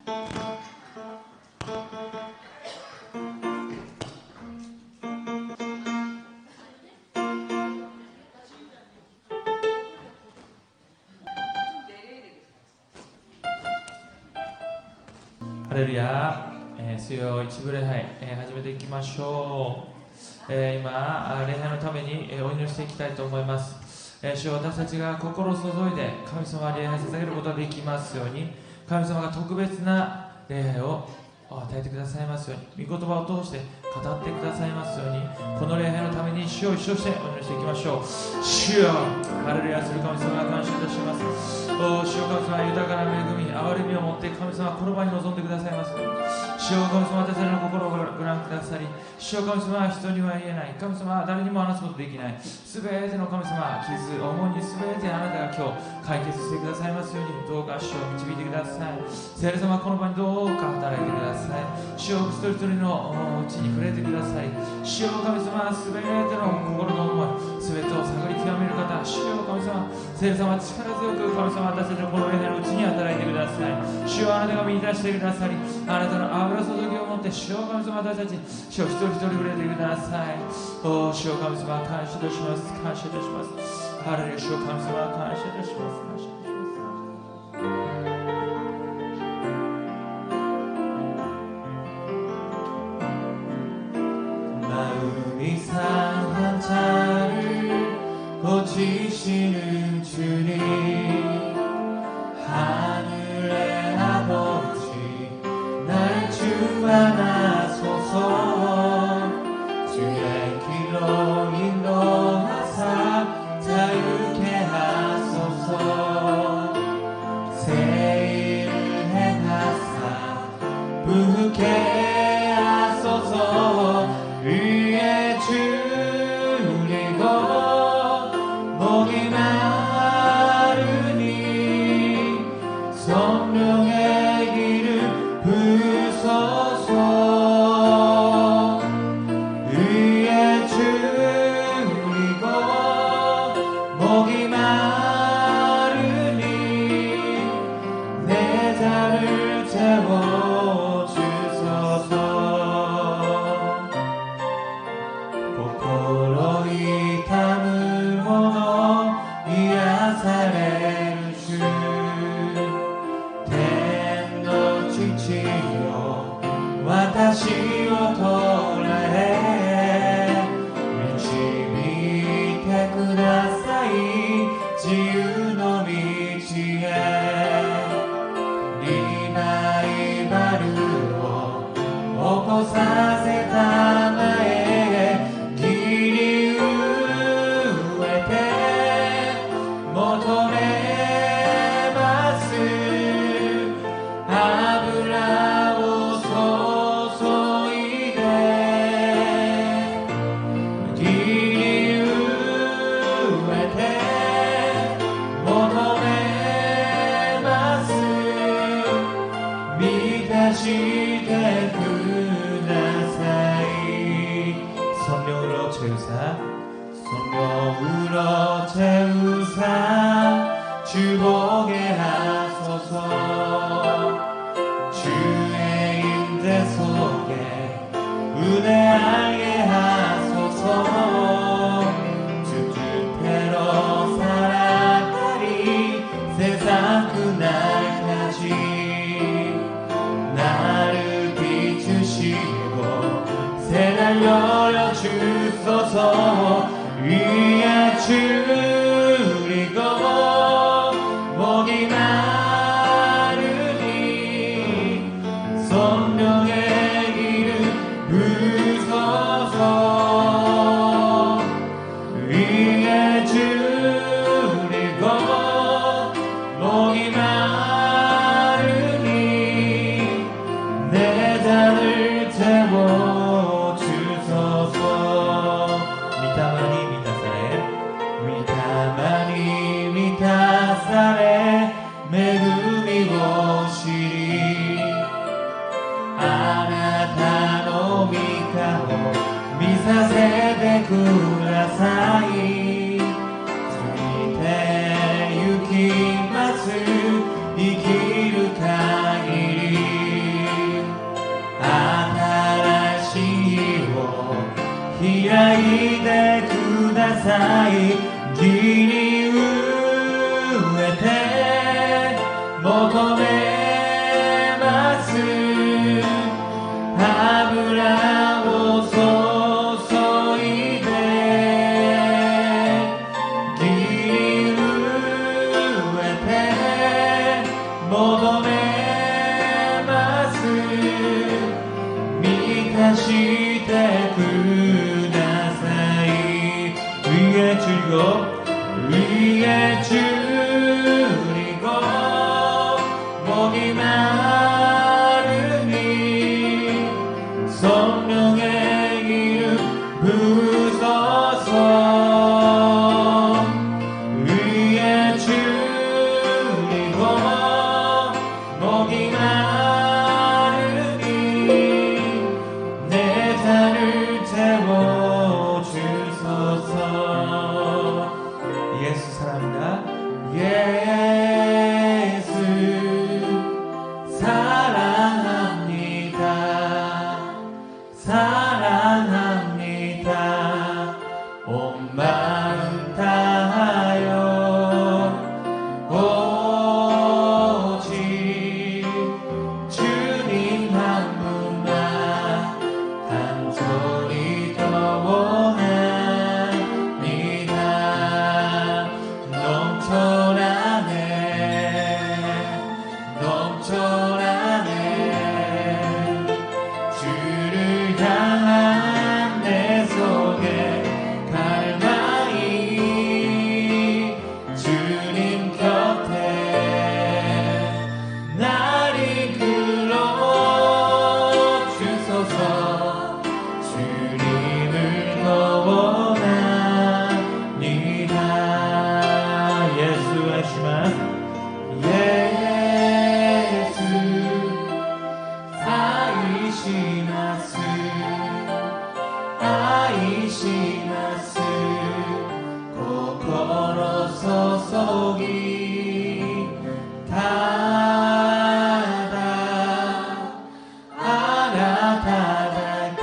ハレルヤ、水曜一部礼拝、始めていきましょう。今、礼拝のために、お祈りしていきたいと思います。主よ、私たちが心を注いで神様に礼拝を捧げることができますように、神様が特別な礼拝を与えてくださいますように、御言葉を通して語ってくださいますように、この礼拝のために主を一生してお祈りしていきましょう。主よ、ハレルヤする神様が感謝いたします。主よ、神様、豊かな恵み、憐れみを持って神様はこの場に臨んでくださいますように。主よ、神様、私たちの心をご覧くださり、主よ、神様は人には言えない、神様は誰にも話すことできない、すべての神様、傷、重荷、すべてあなたが今日解決してくださいますように、どうか主を導いてください。聖霊様、この場にどうか働いてください。主よ、一人一人のうちに触れてください。主よ、神様、すべての心の思い、すべてを探り極める方、主よ、神様、聖霊様、力強く神様、私たちのこの礼拝のうちに働いてください。主よ、あなたが見出してくださり、あなたの油注ぎを持って、主よ、神様、私たち、主よ、一人一人触れてください。主よ、神様、感謝いたします。感謝いたします。ハレルヤ、主よ、神様、感謝いたします。感謝いたします。고치시는 주님 하늘의 아버지 날 충만하소서 주의 길로 인도하사 자유케 하소서 새 일을 행하사 부흥케 하소서 위에 주리고 목이 마르니 성령의 기름 부으소서 위에 주리고 목이 마르니 내 잔을 채워주소서心痛む者癒される主天の父よ私を捉え導いてください自由の道へリバイバルを起こさせたまえ切り植えて求めます油を注いで切り植えて求めます満たしてください성령으로 채우사 성령으로 채우사 주보게 하소서 주의 임재 속에 은혜하게 하소서 주 뜻대로 살아가리 세상 그날까지 나를 비추시고 새날 열어주소서 위에 주리고 목이 마르니 성령의 기름 부으소서 위에 주리고 목이 마르니 내 잔을 채워주소서 미타마니満たされ恵みを知りあなたの御顔見させてくださいついて行きます生きる限り求めます油を注いで切り植えて求めます満たしてください위에 주리고 위에 주리고 목이 마르니 성령의 기름 부으소서 위에 주리고 목이 마르니 내 잔을 채워주소서 예수 사랑합니다 예수 사랑합니다 사랑합니다 온 마음 다하여 오직 주님 한 분만 간절히 더 원합니다 넘쳐나네 넘쳐나네 주를 향한 내 속에 갈망이 주님 곁에 날 이끌어 주소서 주님을 더 원합니다 예수 하시마 예수 아이시마스 아이시마스 코코로 소속이 다다 아나타다케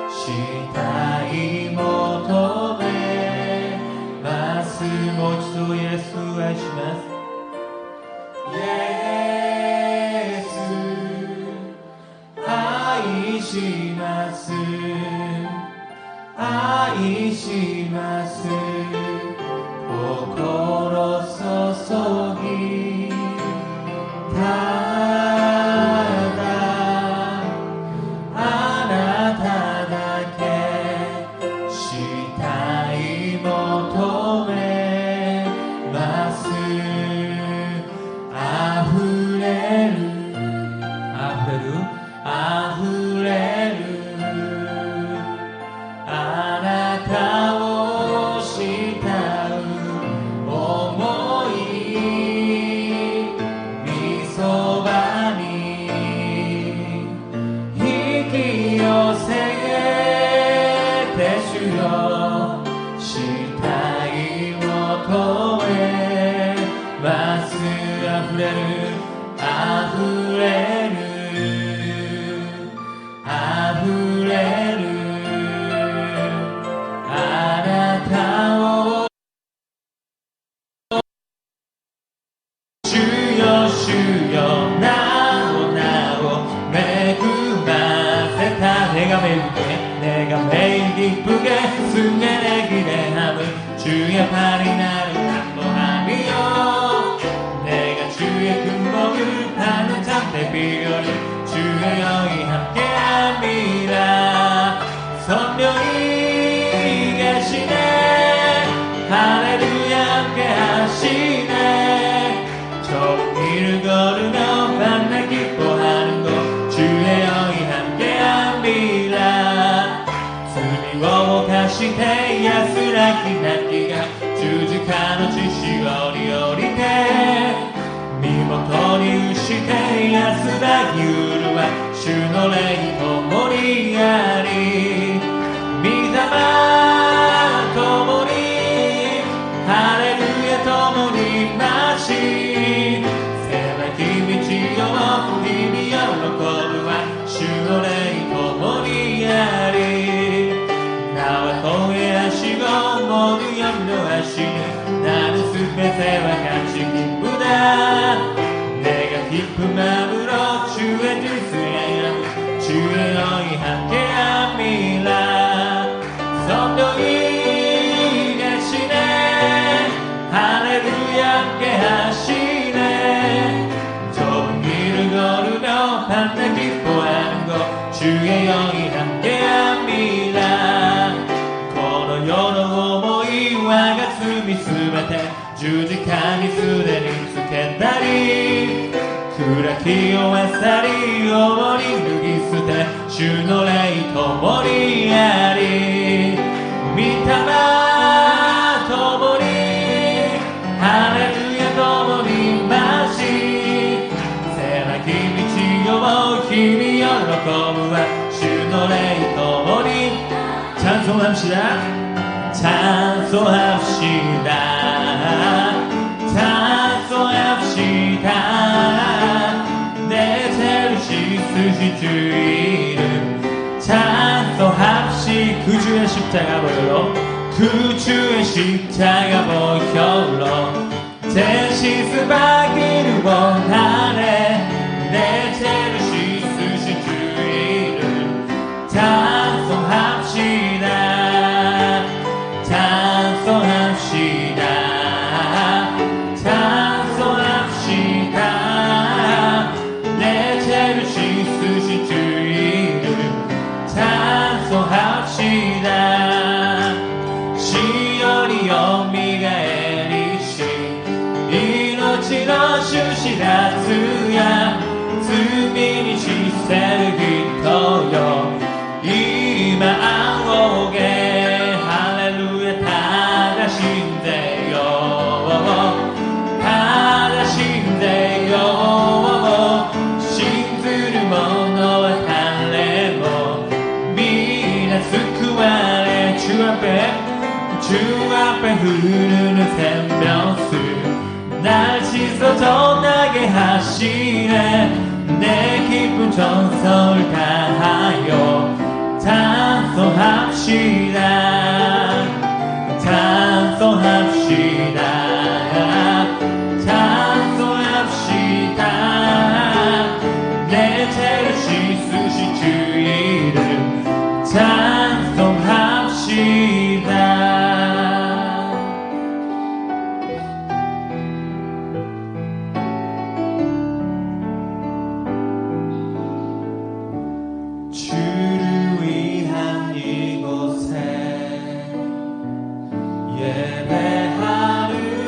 시타이 모토메 마스 모치도 예수 하시마스 예수 아이시마스 아이시마스 코코로 소속이 다다 아나타다케 시타이 모토메 마스 아후레루 아후레루 아후레루 아나타오 시타우 오모이 미소바니 히키요세 대수요 시타이 모토에 마스 아후레루 아후레루 아후레루 아나타오 주여 주여 나오 나오 매구마세타 내가 매일 기쁘게 내가 매일 기쁘게 승의 내 기대함을 주의 팔이 나를 감동하며 내가 주의 근복을 파는 참대 비결을 주의 영이 함께합니다 선명히 계시네 할렐루야 함께하시네 좋은 길을 걸으며 만나 기뻐하는 곳 주의 영이 함께합니다 주님 오복하시되 야스라기 낫기가 주직하는 지시 어리어리대 미모토니 우시대 야스라기 우루와 주노레이 토모리아리 미다마 토모리 할렐루야 토모리 마시 세바 힘이 지어와 힘이 열로코루와 주노레이 토모리아리 나와 통회하시고 모두 염려하시는 나는 숲의 새와 같이 기쁘다 きをあさり重に脱ぎ捨て主の霊共にあり御霊共にハレルヤ共に増し狭き道を君喜ぶは主の霊共に찬송합시다 찬송합시다 찬송합시다 내 죄를 씻으신 주 이름 찬송합시 그 주의 십자가 보혈로 그 주의 십자가 보혈로 제 씻음 받기를 원하네 내 죄를 씻으신 주 이름 찬송합시다 찬송합시다 찬송합시다 내 죄를 씻으신 주 이름 찬송합시다 시온이 영미가 에리시 이노치로 주시라 주야 주민이 시세를 깃터여 이 마음 오게 주 앞에 흐르는 샘볕을 날 씻어 전하게 하시네 내 기쁜 전설 다하여 찬송합시다 찬송합시다 찬송합시다 내 죄를 씻으신 주 이름 찬송합시다 주를 위한 이곳에 예배하는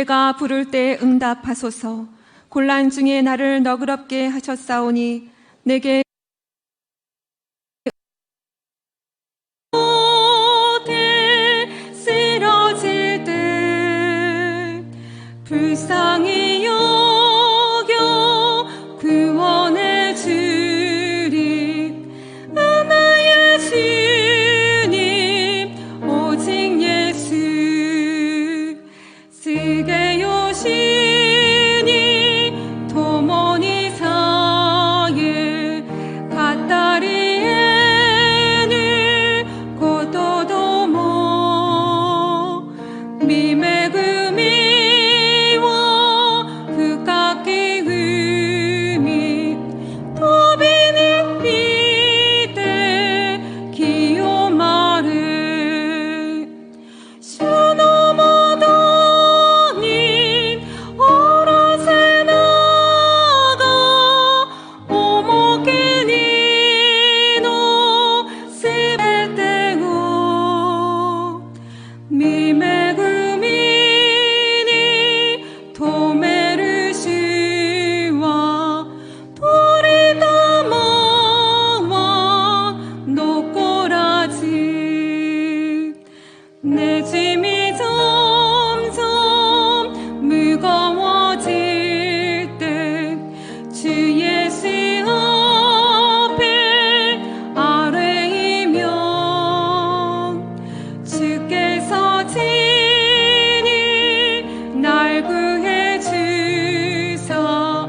내가 부를 때 응답하소서. 곤란 중에 나를 너그럽게 하셨사오니 내게 쓰러질 때 불쌍히 여겨 구원해 주리. 나의 주님 오직 예수. 쓰게 요신이 도모니 사예 갓다리에는 고도도모 미매금이와 그깎이 음이 도비니 비대 기요마르 슈노모도니 오라세 나가 오모키니노 스베테고 미매금이니 도메르시와 도리다마와 노꼬라지. 내 짐이 점점 무거워질 때 주 예수 앞에 아뢰이면 주께서 친히 날 구해 주사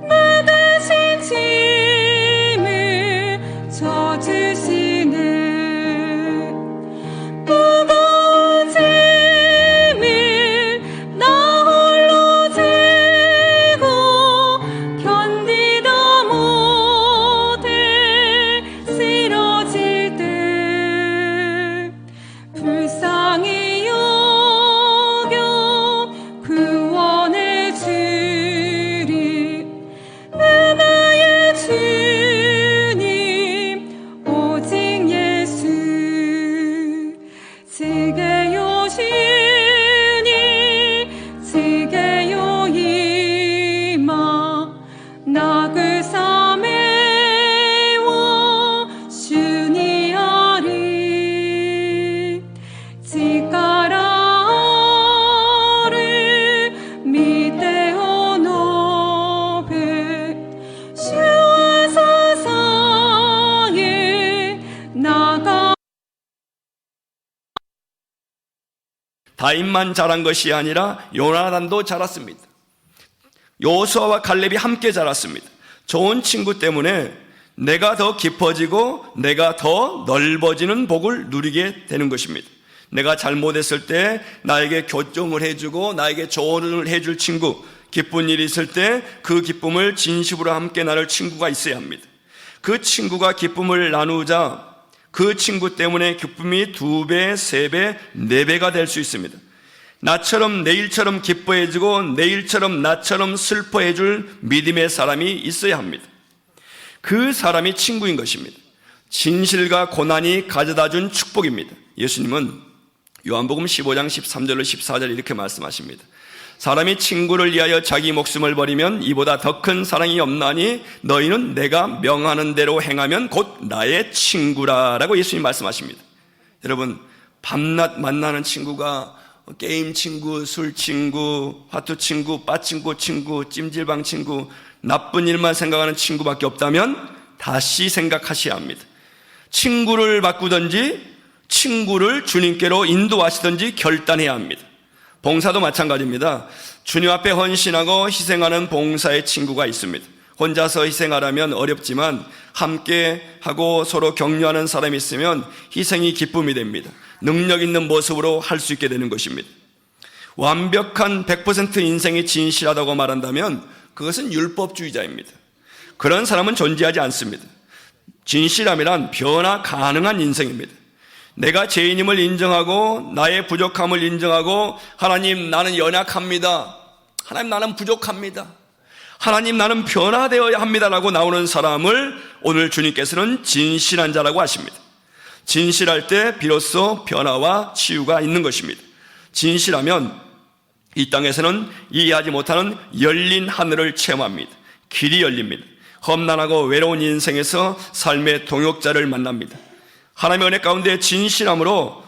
내 대신 짐을 져주시네. 무거운 짐을 나 홀로 지고 견디다 못해 쓰러질 때 불쌍히 여겨 구원해 주리. 나의 주님 오직 예수. 지게 요신이 지게 요이마 나그 사매와 슈니아리 지가라를 미테오노베 슈와 사상에 나가. 다윗만 자란 것이 아니라 요나단도 자랐습니다. 여호수아와 갈렙이 함께 자랐습니다. 좋은 친구 때문에 내가 더 깊어지고 내가 더 넓어지는 복을 누리게 되는 것입니다. 내가 잘못했을 때 나에게 교정을 해주고 나에게 조언을 해줄 친구, 기쁜 일이 있을 때 그 기쁨을 진심으로 함께 나눌 친구가 있어야 합니다. 그 친구가 기쁨을 나누자 그 친구 때문에 기쁨이 2배, 3배, 4배가 될 수 있습니다. 나처럼 내일처럼 기뻐해주고 내일처럼 나처럼 슬퍼해줄 믿음의 사람이 있어야 합니다. 그 사람이 친구인 것입니다. 진실과 고난이 가져다준 축복입니다. 예수님은 요한복음 15장 13절로 14절 이렇게 말씀하십니다. 사람이 친구를 위하여 자기 목숨을 버리면 이보다 더 큰 사랑이 없나니 너희는 내가 명하는 대로 행하면 곧 나의 친구라라고 예수님 말씀하십니다. 여러분, 밤낮 만나는 친구가 게임 친구, 술 친구, 화투 친구, 빠친구 친구, 찜질방 친구, 나쁜 일만 생각하는 친구밖에 없다면 다시 생각하셔야 합니다. 친구를 바꾸든지 친구를 주님께로 인도하시든지 결단해야 합니다. 봉사도 마찬가지입니다. 주님 앞에 헌신하고 희생하는 봉사의 친구가 있습니다. 혼자서 희생하려면 어렵지만 함께 하고 서로 격려하는 사람이 있으면 희생이 기쁨이 됩니다. 능력 있는 모습으로 할 수 있게 되는 것입니다. 완벽한 100% 인생이 진실하다고 말한다면 그것은 율법주의자입니다. 그런 사람은 존재하지 않습니다. 진실함이란 변화 가능한 인생입니다. 내가 죄인임을 인정하고 나의 부족함을 인정하고 하나님 나는 연약합니다. 하나님 나는 부족합니다. 하나님 나는 변화되어야 합니다라고 나오는 사람을 오늘 주님께서는 진실한 자라고 하십니다. 진실할 때 비로소 변화와 치유가 있는 것입니다. 진실하면 이 땅에서는 이해하지 못하는 열린 하늘을 체험합니다. 길이 열립니다. 험난하고 외로운 인생에서 삶의 동역자를 만납니다. 하나님의 은혜 가운데 진실함으로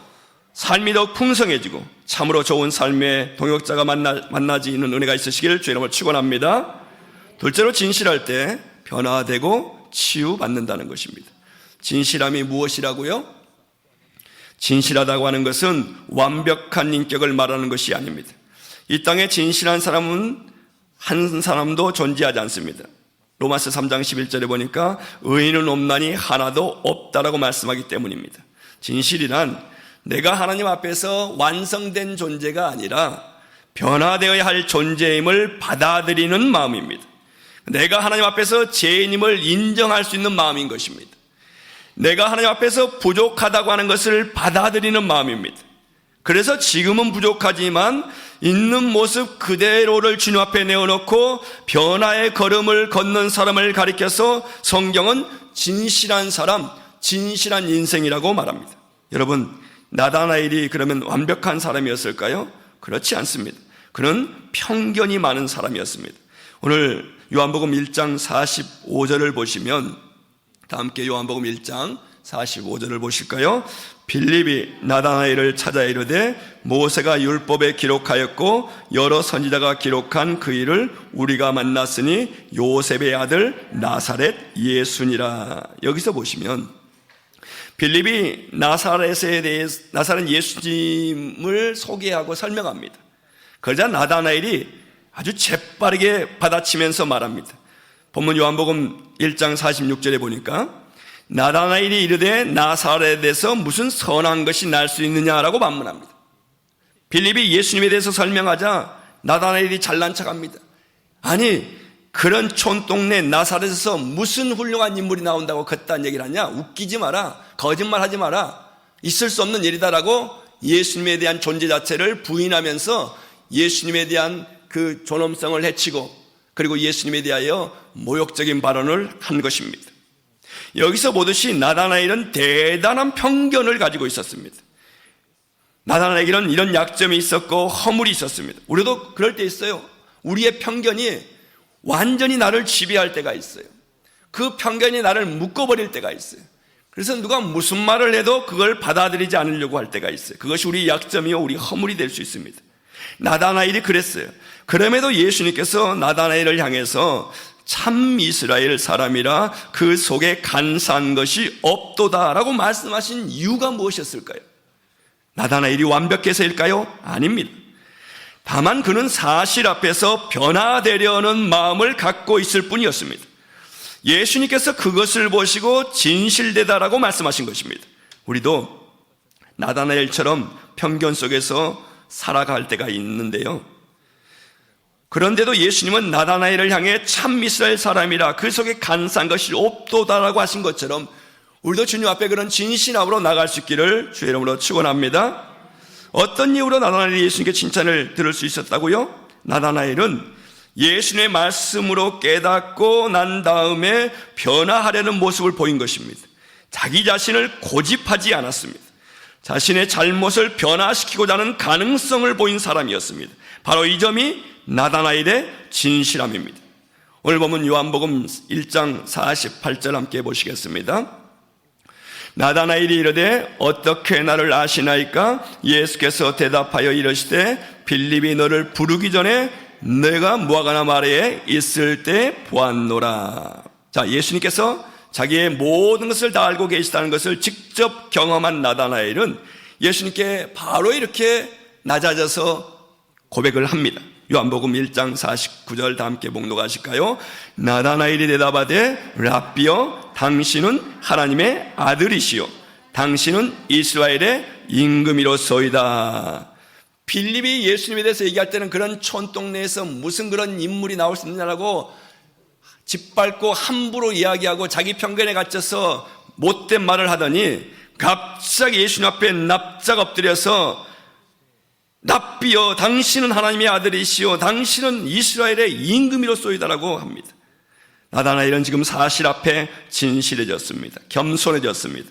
삶이 더 풍성해지고 참으로 좋은 삶의 동역자가 만나지는 은혜가 있으시길 주의 이름으로 축원합니다. 둘째로, 진실할 때 변화되고 치유받는다는 것입니다. 진실함이 무엇이라고요? 진실하다고 하는 것은 완벽한 인격을 말하는 것이 아닙니다. 이 땅에 진실한 사람은 한 사람도 존재하지 않습니다. 로마서 3장 11절에 보니까 의인은 없나니 하나도 없다라고 말씀하기 때문입니다. 진실이란 내가 하나님 앞에서 완성된 존재가 아니라 변화되어야 할 존재임을 받아들이는 마음입니다. 내가 하나님 앞에서 죄인임을 인정할 수 있는 마음인 것입니다. 내가 하나님 앞에서 부족하다고 하는 것을 받아들이는 마음입니다. 그래서 지금은 부족하지만 있는 모습 그대로를 주님 앞에 내어놓고 변화의 걸음을 걷는 사람을 가리켜서 성경은 진실한 사람, 진실한 인생이라고 말합니다. 여러분, 나다나엘이 그러면 완벽한 사람이었을까요? 그렇지 않습니다. 그는 편견이 많은 사람이었습니다. 오늘 요한복음 1장 45절을 보시면, 다 함께 요한복음 1장 45절을 보실까요? 빌립이 나다나엘을 찾아 이르되 모세가 율법에 기록하였고 여러 선지자가 기록한 그 일을 우리가 만났으니 요셉의 아들 나사렛 예수니라. 여기서 보시면 빌립이 나사렛에 대해서, 나사렛 예수님을 소개하고 설명합니다. 그러자 나다나엘이 아주 재빠르게 받아치면서 말합니다. 본문 요한복음 1장 46절에 보니까 나다나엘이 이르되 나사렛에서 무슨 선한 것이 날 수 있느냐라고 반문합니다. 빌립이 예수님에 대해서 설명하자 나다나엘이 잘난 척합니다. 아니, 그런 촌동네 나사렛에서 무슨 훌륭한 인물이 나온다고 그딴 얘기를 하냐? 웃기지 마라, 거짓말하지 마라, 있을 수 없는 일이다라고 예수님에 대한 존재 자체를 부인하면서 예수님에 대한 그 존엄성을 해치고, 그리고 예수님에 대하여 모욕적인 발언을 한 것입니다. 여기서 보듯이 나다나엘은 대단한 편견을 가지고 있었습니다. 나다나엘에게는 이런 약점이 있었고 허물이 있었습니다. 우리도 그럴 때 있어요. 우리의 편견이 완전히 나를 지배할 때가 있어요. 그 편견이 나를 묶어버릴 때가 있어요. 그래서 누가 무슨 말을 해도 그걸 받아들이지 않으려고 할 때가 있어요. 그것이 우리 약점이요, 우리 허물이 될 수 있습니다. 나다나엘이 그랬어요. 그럼에도 예수님께서 나다나엘을 향해서 참 이스라엘 사람이라 그 속에 간사한 것이 없도다라고 말씀하신 이유가 무엇이었을까요? 나다나엘이 완벽해서일까요? 아닙니다. 다만 그는 사실 앞에서 변화되려는 마음을 갖고 있을 뿐이었습니다. 예수님께서 그것을 보시고 진실되다라고 말씀하신 것입니다. 우리도 나다나엘처럼 편견 속에서 살아갈 때가 있는데요, 그런데도 예수님은 나다나엘을 향해 참 이스라엘 사람이라 그 속에 간사한 것이 없도다라고 하신 것처럼 우리도 주님 앞에 그런 진실함으로 나갈 수 있기를 주의 이름으로 축원합니다. 어떤 이유로 나다나엘이 예수님께 칭찬을 들을 수 있었다고요? 나다나엘은 예수님의 말씀으로 깨닫고 난 다음에 변화하려는 모습을 보인 것입니다. 자기 자신을 고집하지 않았습니다. 자신의 잘못을 변화시키고자 하는 가능성을 보인 사람이었습니다. 바로 이 점이 나다나엘의 진실함입니다. 오늘 보면 요한복음 1장 48절 함께 보시겠습니다. 나다나엘이 이르되 어떻게 나를 아시나이까? 예수께서 대답하여 이르시되 빌립이 너를 부르기 전에 내가 무화과나무 아래에 있을 때 보았노라. 자, 예수님께서 자기의 모든 것을 다 알고 계시다는 것을 직접 경험한 나다나엘은 예수님께 바로 이렇게 낮아져서 고백을 합니다. 요한복음 1장 49절 다 함께 봉독하실까요? 나다나엘이 대답하되 랍비여, 당신은 하나님의 아들이시요 당신은 이스라엘의 임금이로소이다. 빌립이 예수님에 대해서 얘기할 때는 그런 촌동네에서 무슨 그런 인물이 나올 수 있느냐라고 짓밟고 함부로 이야기하고 자기 편견에 갇혀서 못된 말을 하더니 갑자기 예수님 앞에 납작 엎드려서 랍비여, 당신은 하나님의 아들이시오 당신은 이스라엘의 임금이로소이다라고 합니다. 나다나엘은 지금 사실 앞에 진실해졌습니다. 겸손해졌습니다.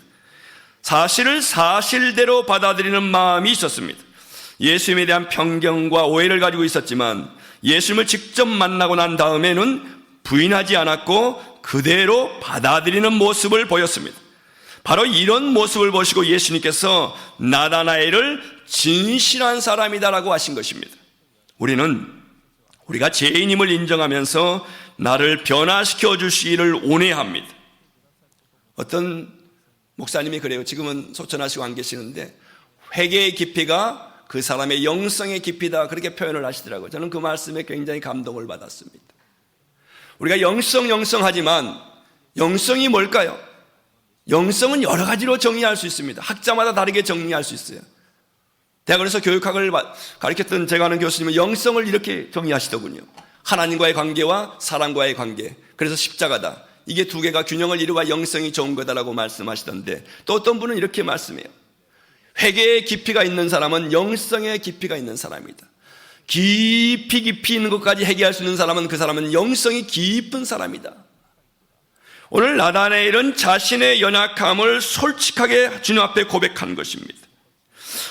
사실을 사실대로 받아들이는 마음이 있었습니다. 예수님에 대한 편견과 오해를 가지고 있었지만 예수님을 직접 만나고 난 다음에는 부인하지 않았고 그대로 받아들이는 모습을 보였습니다. 바로 이런 모습을 보시고 예수님께서 나다나엘을 진실한 사람이다라고 하신 것입니다. 우리가 죄인임을 인정하면서 나를 변화시켜 주시기를 원해합니다. 어떤 목사님이 그래요. 지금은 소천하시고 안 계시는데 회개의 깊이가 그 사람의 영성의 깊이다, 그렇게 표현을 하시더라고요. 저는 그 말씀에 굉장히 감동을 받았습니다. 우리가 영성하지만 영성이 뭘까요? 영성은 여러 가지로 정의할 수 있습니다. 학자마다 다르게 정의할 수 있어요. 대학원에서 교육학을 가르쳤던 제가 아는 교수님은 영성을 이렇게 정의하시더군요. 하나님과의 관계와 사람과의 관계, 그래서 십자가다, 이게 두 개가 균형을 이루어야 영성이 좋은 거다라고 말씀하시던데, 또 어떤 분은 이렇게 말씀해요. 회개의 깊이가 있는 사람은 영성의 깊이가 있는 사람이다. 깊이 있는 것까지 회개할 수 있는 사람은 그 사람은 영성이 깊은 사람이다. 오늘 나다나엘은 자신의 연약함을 솔직하게 주님 앞에 고백한 것입니다.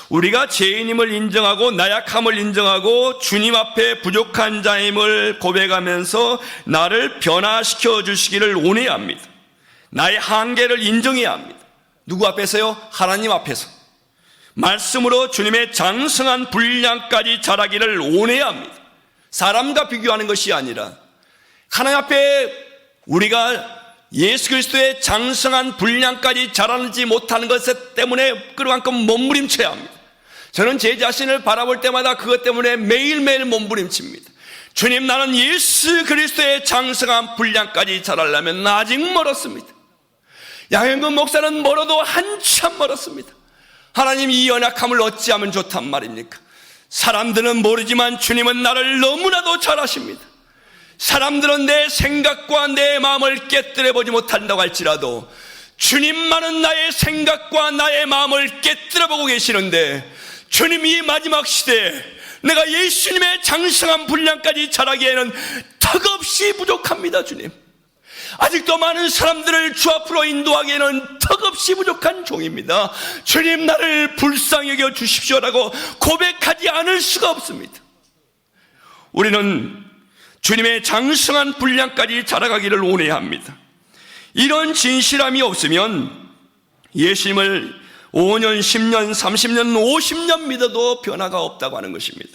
우리가 죄인임을 인정하고 나약함을 인정하고 주님 앞에 부족한 자임을 고백하면서 나를 변화시켜 주시기를 원해야 합니다. 나의 한계를 인정해야 합니다. 누구 앞에서요? 하나님 앞에서. 말씀으로 주님의 장성한 분량까지 자라기를 원해야 합니다. 사람과 비교하는 것이 아니라 하나님 앞에 우리가 예수 그리스도의 장성한 분량까지 자라지 못하는 것 때문에 그만큼 몸부림쳐야 합니다. 저는 제 자신을 바라볼 때마다 그것 때문에 매일매일 몸부림칩니다. 주님, 나는 예수 그리스도의 장성한 분량까지 자라려면 아직 멀었습니다. 양현근 목사는 멀어도 한참 멀었습니다. 하나님, 이 연약함을 어찌하면 좋단 말입니까? 사람들은 모르지만 주님은 나를 너무나도 잘 아십니다. 사람들은 내 생각과 내 마음을 깨뜨려보지 못한다고 할지라도 주님만은 나의 생각과 나의 마음을 깨뜨려보고 계시는데, 주님, 이 마지막 시대에 내가 예수님의 장성한 분량까지 자라기에는 턱없이 부족합니다. 주님, 아직도 많은 사람들을 주 앞으로 인도하기에는 턱없이 부족한 종입니다. 주님, 나를 불쌍히 여겨 주십시오라고 고백하지 않을 수가 없습니다. 우리는 주님의 장성한 분량까지 자라가기를 원해야 합니다. 이런 진실함이 없으면 예수님을 5년, 10년, 30년, 50년 믿어도 변화가 없다고 하는 것입니다.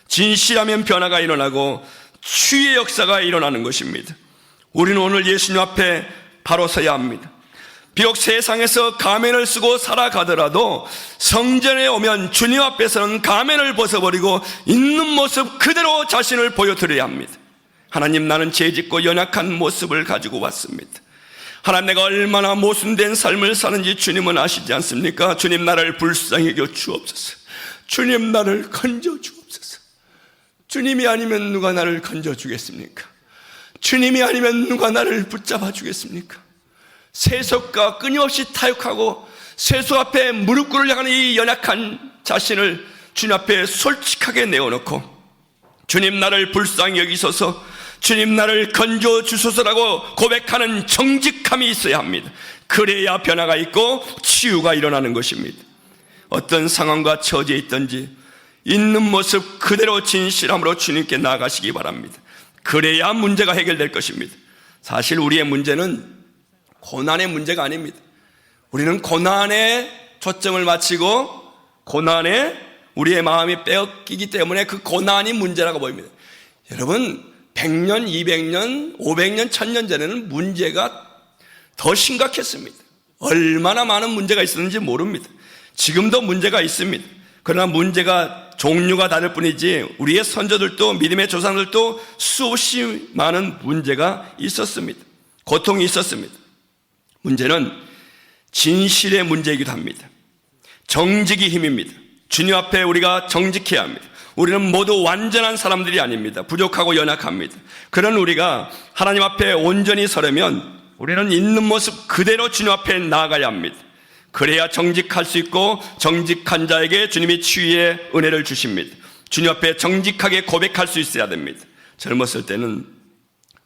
진실하면 변화가 일어나고 치유의 역사가 일어나는 것입니다. 우리는 오늘 예수님 앞에 바로 서야 합니다. 비록 세상에서 가면을 쓰고 살아가더라도 성전에 오면 주님 앞에서는 가면을 벗어버리고 있는 모습 그대로 자신을 보여드려야 합니다. 하나님, 나는 죄짓고 연약한 모습을 가지고 왔습니다. 하나님, 내가 얼마나 모순된 삶을 사는지 주님은 아시지 않습니까? 주님, 나를 불쌍히 여겨 주옵소서. 주님, 나를 건져 주옵소서. 주님이 아니면 누가 나를 건져 주겠습니까? 주님이 아니면 누가 나를 붙잡아 주겠습니까? 세속과 끊임없이 타협하고 세속 앞에 무릎 꿇으려고 하는 이 연약한 자신을 주님 앞에 솔직하게 내어놓고, 주님, 나를 불쌍히 여기소서, 주님, 나를 건져 주소서라고 고백하는 정직함이 있어야 합니다. 그래야 변화가 있고 치유가 일어나는 것입니다. 어떤 상황과 처지에 있든지 있는 모습 그대로 진실함으로 주님께 나아가시기 바랍니다. 그래야 문제가 해결될 것입니다. 사실 우리의 문제는 고난의 문제가 아닙니다. 우리는 고난에 초점을 맞추고 고난에 우리의 마음이 빼앗기기 때문에 그 고난이 문제라고 보입니다. 여러분, 100년, 200년, 500년, 1000년 전에는 문제가 더 심각했습니다. 얼마나 많은 문제가 있었는지 모릅니다. 지금도 문제가 있습니다. 그러나 문제가 종류가 다를 뿐이지 우리의 선조들도 믿음의 조상들도 수없이 많은 문제가 있었습니다. 고통이 있었습니다. 문제는 진실의 문제이기도 합니다. 정직이 힘입니다. 주님 앞에 우리가 정직해야 합니다. 우리는 모두 완전한 사람들이 아닙니다. 부족하고 연약합니다. 그런 우리가 하나님 앞에 온전히 서려면 우리는 있는 모습 그대로 주님 앞에 나아가야 합니다. 그래야 정직할 수 있고 정직한 자에게 주님이 치유의 은혜를 주십니다. 주님 앞에 정직하게 고백할 수 있어야 됩니다. 젊었을 때는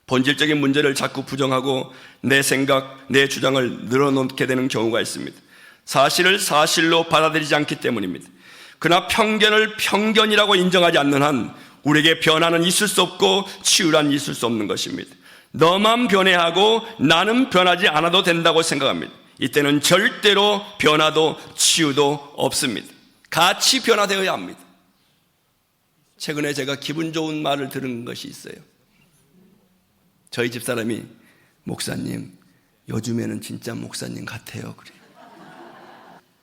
본질적인 문제를 자꾸 부정하고 내 생각, 내 주장을 늘어놓게 되는 경우가 있습니다. 사실을 사실로 받아들이지 않기 때문입니다. 그러나 편견을 편견이라고 인정하지 않는 한 우리에게 변화는 있을 수 없고 치유란 있을 수 없는 것입니다. 너만 변해하고 나는 변하지 않아도 된다고 생각합니다. 이때는 절대로 변화도 치유도 없습니다. 같이 변화되어야 합니다. 최근에 제가 기분 좋은 말을 들은 것이 있어요. 저희 집사람이 목사님 요즘에는 진짜 목사님 같아요. 그래요.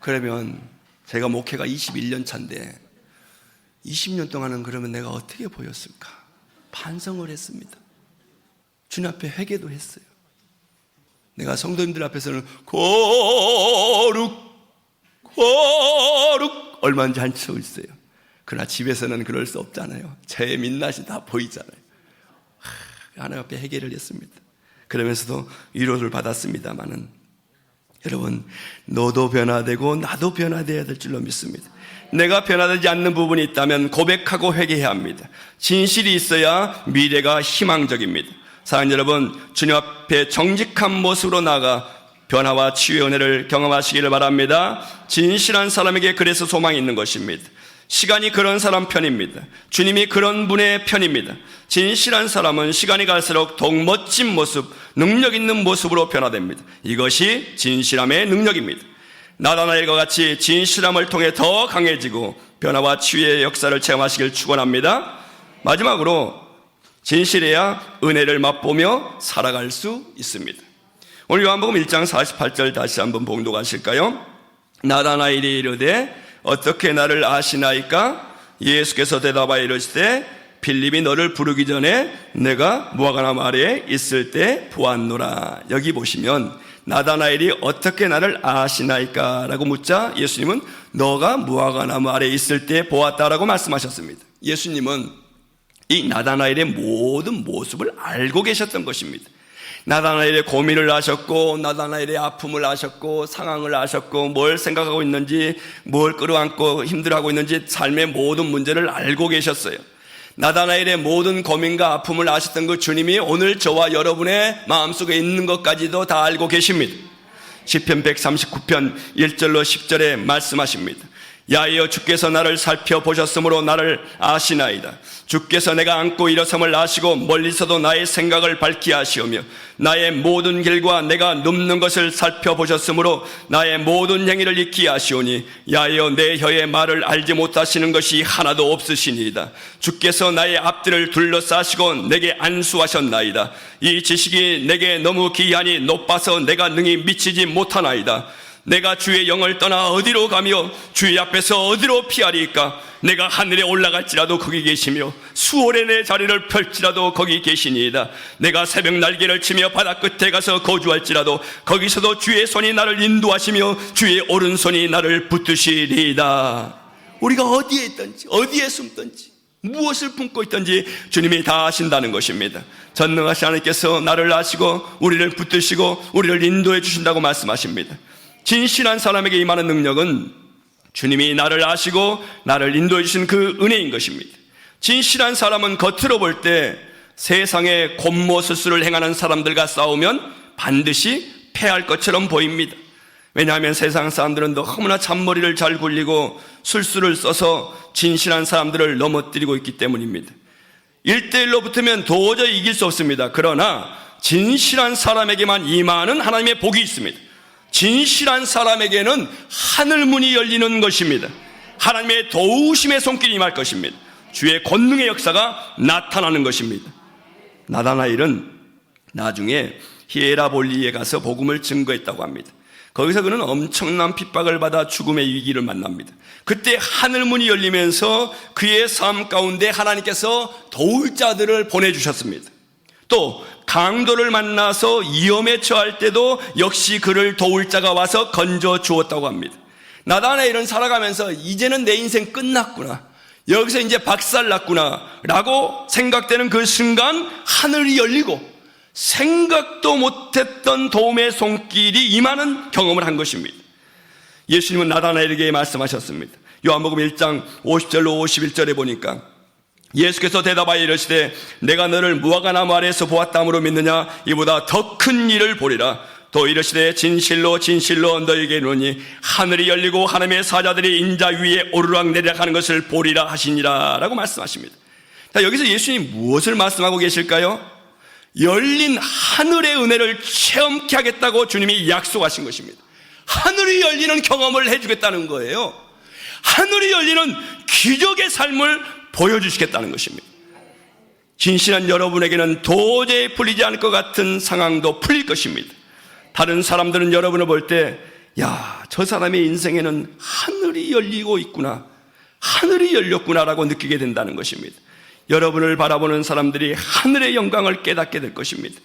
그러면 제가 목회가 21년 차인데 20년 동안은 그러면 내가 어떻게 보였을까? 반성을 했습니다. 주님 앞에 회개도 했어요. 내가 성도님들 앞에서는 거룩 얼마인지 안 치고 있어요. 그러나 집에서는 그럴 수 없잖아요. 제 민낯이 다 보이잖아요. 하나님 앞에 회개를 했습니다. 그러면서도 위로를 받았습니다마는 여러분, 너도 변화되고 나도 변화되어야 될 줄로 믿습니다. 내가 변화되지 않는 부분이 있다면 고백하고 회개해야 합니다. 진실이 있어야 미래가 희망적입니다. 사랑하는 여러분, 주님 앞에 정직한 모습으로 나아가 변화와 치유의 은혜를 경험하시기를 바랍니다. 진실한 사람에게 그래서 소망이 있는 것입니다. 시간이 그런 사람 편입니다. 주님이 그런 분의 편입니다. 진실한 사람은 시간이 갈수록 더욱 멋진 모습, 능력 있는 모습으로 변화됩니다. 이것이 진실함의 능력입니다. 나다나엘과 같이 진실함을 통해 더 강해지고 변화와 치유의 역사를 체험하시길 축원합니다. 마지막으로 진실해야 은혜를 맛보며 살아갈 수 있습니다. 오늘 요한복음 1장 48절 다시 한번 봉독하실까요? 나다나엘이 이르되 어떻게 나를 아시나이까? 예수께서 대답하여 이르시되 빌립이 너를 부르기 전에 내가 무화과나무 아래에 있을 때 보았노라. 여기 보시면 나다나엘이 어떻게 나를 아시나이까? 라고 묻자 예수님은 너가 무화과나무 아래에 있을 때 보았다라고 말씀하셨습니다. 예수님은 이 나다나엘의 모든 모습을 알고 계셨던 것입니다. 나다나엘의 고민을 아셨고 나다나엘의 아픔을 아셨고 상황을 아셨고 뭘 생각하고 있는지 뭘 끌어안고 힘들어하고 있는지 삶의 모든 문제를 알고 계셨어요. 나다나엘의 모든 고민과 아픔을 아셨던 그 주님이 오늘 저와 여러분의 마음속에 있는 것까지도 다 알고 계십니다. 시편 139편 1절로 10절에 말씀하십니다. 야여 주께서 나를 살펴보셨으므로 나를 아시나이다. 주께서 내가 앉고 일어섬을 아시고 멀리서도 나의 생각을 밝히 아시오며 나의 모든 길과 내가 눕는 것을 살펴보셨으므로 나의 모든 행위를 익히 아시오니 야여 내 혀의 말을 알지 못하시는 것이 하나도 없으시니이다. 주께서 나의 앞뒤를 둘러싸시고 내게 안수하셨나이다. 이 지식이 내게 너무 기이하니 높아서 내가 능히 미치지 못하나이다. 내가 주의 영을 떠나 어디로 가며 주의 앞에서 어디로 피하리까? 내가 하늘에 올라갈지라도 거기 계시며 수월에 내 자리를 펼지라도 거기 계시니이다. 내가 새벽 날개를 치며 바다 끝에 가서 거주할지라도 거기서도 주의 손이 나를 인도하시며 주의 오른손이 나를 붙드시리이다. 우리가 어디에 있든지 어디에 숨든지 무엇을 품고 있든지 주님이 다 아신다는 것입니다. 전능하신 하나님께서 나를 아시고 우리를 붙드시고 우리를 인도해 주신다고 말씀하십니다. 진실한 사람에게 임하는 능력은 주님이 나를 아시고 나를 인도해 주신 그 은혜인 것입니다. 진실한 사람은 겉으로 볼 때 세상에 곤모술수를 행하는 사람들과 싸우면 반드시 패할 것처럼 보입니다. 왜냐하면 세상 사람들은 너무나 잔머리를 잘 굴리고 술수를 써서 진실한 사람들을 넘어뜨리고 있기 때문입니다. 1대1로 붙으면 도저히 이길 수 없습니다. 그러나 진실한 사람에게만 임하는 하나님의 복이 있습니다. 진실한 사람에게는 하늘문이 열리는 것입니다. 하나님의 도우심의 손길이 임할 것입니다. 주의 권능의 역사가 나타나는 것입니다. 나다나엘은 나중에 히에라볼리에 가서 복음을 증거했다고 합니다. 거기서 그는 엄청난 핍박을 받아 죽음의 위기를 만납니다. 그때 하늘문이 열리면서 그의 삶 가운데 하나님께서 도울 자들을 보내주셨습니다. 또 강도를 만나서 위험에 처할 때도 역시 그를 도울 자가 와서 건져 주었다고 합니다. 나다나엘은 살아가면서 이제는 내 인생 끝났구나, 여기서 이제 박살났구나 라고 생각되는 그 순간 하늘이 열리고 생각도 못했던 도움의 손길이 임하는 경험을 한 것입니다. 예수님은 나다나엘에게 말씀하셨습니다. 요한복음 1장 50절로 51절에 보니까 예수께서 대답하여 이르시되 내가 너를 무화과나무 아래에서 보았다므로 믿느냐? 이보다 더 큰 일을 보리라. 또 이르시되 진실로 진실로 너희에게 이르노니 하늘이 열리고 하나님의 사자들이 인자 위에 오르락 내리락 하는 것을 보리라 하시니라 라고 말씀하십니다. 자, 여기서 예수님이 무엇을 말씀하고 계실까요? 열린 하늘의 은혜를 체험케 하겠다고 주님이 약속하신 것입니다. 하늘이 열리는 경험을 해주겠다는 거예요. 하늘이 열리는 기적의 삶을 보여주시겠다는 것입니다. 진실한 여러분에게는 도저히 풀리지 않을 것 같은 상황도 풀릴 것입니다. 다른 사람들은 여러분을 볼 때, 야, 저 사람의 인생에는 하늘이 열리고 있구나, 하늘이 열렸구나라고 느끼게 된다는 것입니다. 여러분을 바라보는 사람들이 하늘의 영광을 깨닫게 될 것입니다.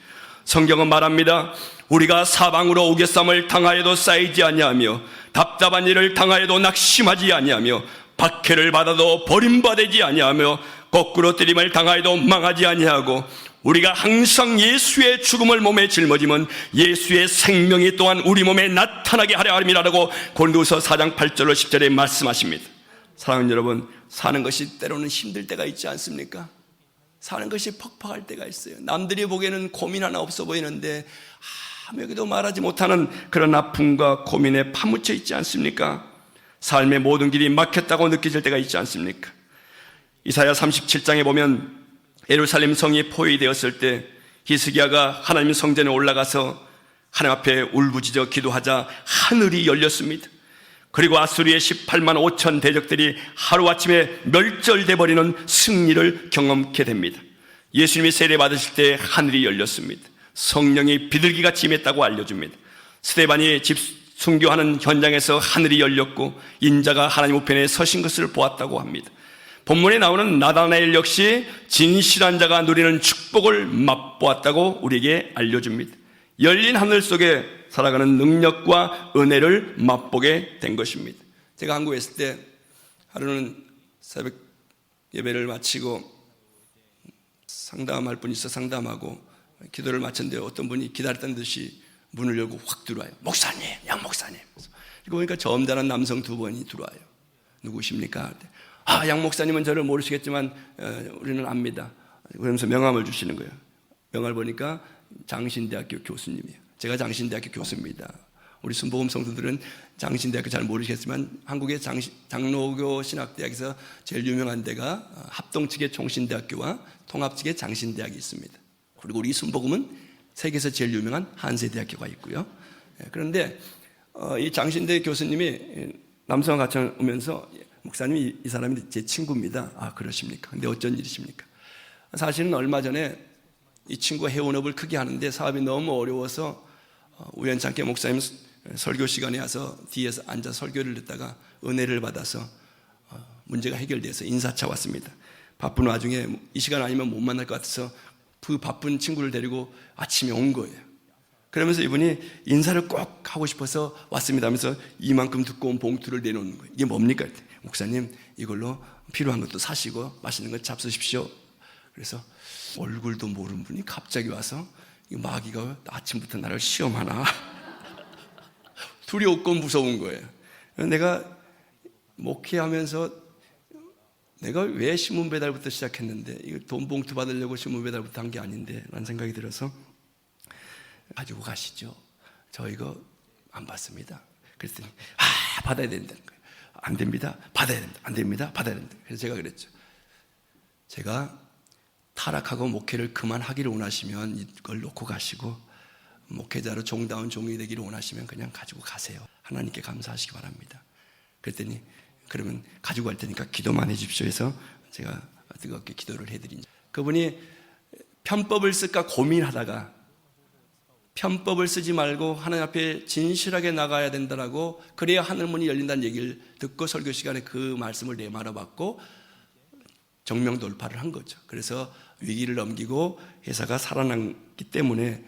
성경은 말합니다. 우리가 사방으로 우겨쌈을 당하여도 쌓이지 아니하며 답답한 일을 당하여도 낙심하지 아니하며 박해를 받아도 버림받지 아니하며 거꾸로 뜨림을 당하여도 망하지 아니하고 우리가 항상 예수의 죽음을 몸에 짊어지면 예수의 생명이 또한 우리 몸에 나타나게 하려 함이라고 고린도후서 4장 8절로 10절에 말씀하십니다. 사랑하는 여러분, 사는 것이 때로는 힘들 때가 있지 않습니까? 사는 것이 퍽퍽할 때가 있어요. 남들이 보기에는 고민 하나 없어 보이는데 아무에게도 말하지 못하는 그런 아픔과 고민에 파묻혀 있지 않습니까? 삶의 모든 길이 막혔다고 느껴질 때가 있지 않습니까? 이사야 37장에 보면 예루살렘 성이 포위되었을 때 히스기야가 하나님 성전에 올라가서 하나님 앞에 울부짖어 기도하자 하늘이 열렸습니다. 그리고 아수리의 18만 5천 대적들이 하루아침에 멸절돼 버리는 승리를 경험케 됩니다. 예수님이 세례 받으실 때 하늘이 열렸습니다. 성령이 비둘기같이 임했다고 알려줍니다. 스데반이 집 순교하는 현장에서 하늘이 열렸고 인자가 하나님 우편에 서신 것을 보았다고 합니다. 본문에 나오는 나다나엘 역시 진실한 자가 누리는 축복을 맛보았다고 우리에게 알려줍니다. 열린 하늘 속에 살아가는 능력과 은혜를 맛보게 된 것입니다. 제가 한국에 있을 때 하루는 새벽 예배를 마치고 상담할 분이 있어 상담하고 기도를 마쳤는데 어떤 분이 기다렸던 듯이 문을 열고 확 들어와요. 목사님, 양 목사님. 이거 보니까 점잖은 남성 두 분이 들어와요. 누구십니까? 양 목사님은 저를 모르시겠지만 우리는 압니다. 그러면서 명함을 주시는 거예요. 명함을 보니까 장신대학교 교수님이에요. 제가 장신대학교 교수입니다. 우리 순복음 성도들은 장신대학교 잘 모르시겠지만 한국의 장로교 신학대학에서 제일 유명한 데가 합동 측의 총신대학교와 통합 측의 장신대학이 있습니다. 그리고 우리 순복음은 세계에서 제일 유명한 한세대학교가 있고요. 그런데 이 장신대 교수님이 남성과 같이 오면서 목사님, 이 사람이 제 친구입니다. 아, 그러십니까? 근데 어쩐 일이십니까? 사실은 얼마 전에 이 친구가 해운업을 크게 하는데 사업이 너무 어려워서 우연찮게 목사님 설교 시간에 와서 뒤에서 앉아 설교를 듣다가 은혜를 받아서 문제가 해결돼서 인사차 왔습니다. 바쁜 와중에 이 시간 아니면 못 만날 것 같아서 그 바쁜 친구를 데리고 아침에 온 거예요. 그러면서 이분이 인사를 꼭 하고 싶어서 왔습니다 하면서 이만큼 두꺼운 봉투를 내놓는 거예요. 이게 뭡니까? 목사님, 이걸로 필요한 것도 사시고 맛있는 거 잡수십시오. 그래서 얼굴도 모르는 분이 갑자기 와서 마귀가 아침부터 나를 시험하나 두려웠고 무서운 거예요. 내가 목회하면서 내가 왜 신문 배달부터 시작했는데 이거 돈 봉투 받으려고 신문 배달부터 한 게 아닌데 라는 생각이 들어서 가지고 가시죠. 저 이거 안 받습니다. 그랬더니 받아야 된다는 거예요. 안 됩니다. 받아야 됩니다. 안 됩니다. 받아야 됩니다. 그래서 제가 그랬죠. 제가 타락하고 목회를 그만하기를 원하시면 이걸 놓고 가시고 목회자로 종다운 종이 되기를 원하시면 그냥 가지고 가세요. 하나님께 감사하시기 바랍니다. 그랬더니 그러면 가지고 갈 테니까 기도만 해 주십시오 해서 제가 뜨겁게 기도를 해드린 그분이 편법을 쓸까 고민하다가 편법을 쓰지 말고 하나님 앞에 진실하게 나가야 된다라고 그래야 하늘문이 열린다는 얘기를 듣고 설교 시간에 그 말씀을 내말아 받고 정명 돌파를 한 거죠. 그래서 위기를 넘기고 회사가 살아났기 때문에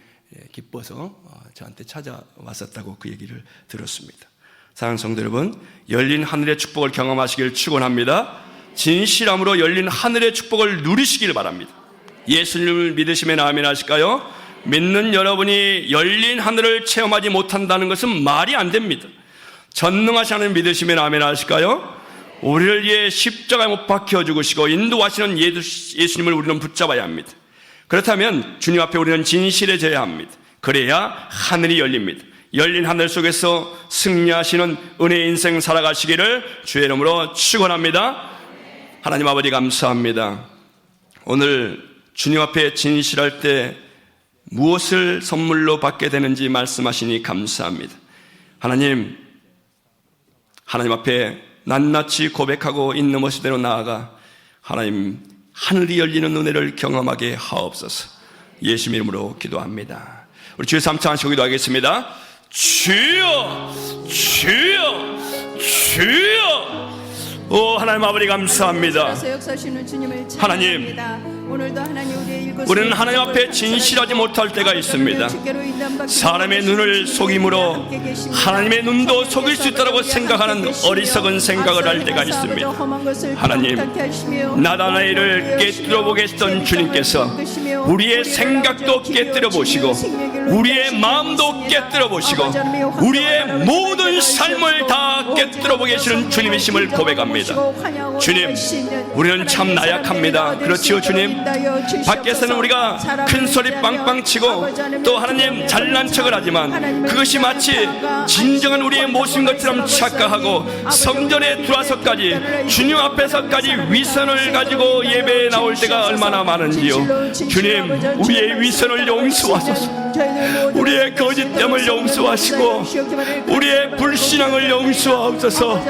기뻐서 저한테 찾아왔었다고 그 얘기를 들었습니다. 사랑하는 성도 여러분, 열린 하늘의 축복을 경험하시길 축원합니다. 진실함으로 열린 하늘의 축복을 누리시길 바랍니다. 예수님을 믿으시면 아멘 하실까요? 믿는 여러분이 열린 하늘을 체험하지 못한다는 것은 말이 안 됩니다. 전능하신 하나님 믿으시면 아멘 하실까요? 우리를 위해 십자가에 못 박혀 죽으시고 인도하시는 예수님을 우리는 붙잡아야 합니다. 그렇다면 주님 앞에 우리는 진실해져야 합니다. 그래야 하늘이 열립니다. 열린 하늘 속에서 승리하시는 은혜의 인생 살아가시기를 주의 이름으로 축원합니다. 하나님 아버지 감사합니다. 오늘 주님 앞에 진실할 때 무엇을 선물로 받게 되는지 말씀하시니 감사합니다. 하나님 앞에 낱낱이 고백하고 있는 모습대로 나아가 하나님 하늘이 열리는 은혜를 경험하게 하옵소서. 예수 이름으로 기도합니다. 우리 주의 3차 하시고 기도하겠습니다. 주여 주여 주여. 오 하나님 아버지 감사합니다. 하나님 우리는 하나님 앞에 진실하지 못할 때가 있습니다. 사람의 눈을 속임으로 하나님의 눈도 속일 수 있다고 생각하는 어리석은 생각을 할 때가 있습니다. 하나님 나다나엘을 깨뜨려 보겠던 주님께서 우리의 생각도 깨뜨려 보시고 우리의 마음도 깨뜨려 보시고 우리의 모든 삶을 다 깨뜨려 보시는 주님이심을 고백합니다. 주님 우리는 참 나약합니다. 그렇지요 주님. 밖에서는 우리가 큰 소리 빵빵 치고 또 하나님 잘난 척을 하지만 그것이 마치 진정한 우리의 모습인 것처럼 착각하고 성전에 들어와서까지 주님 앞에서까지 위선을 가지고 예배에 나올 때가 얼마나 많은지요. 주님 우리의 위선을 용서하소서. 우리의 거짓됨을 용서하시고 우리의 불신앙을 용서하옵소서.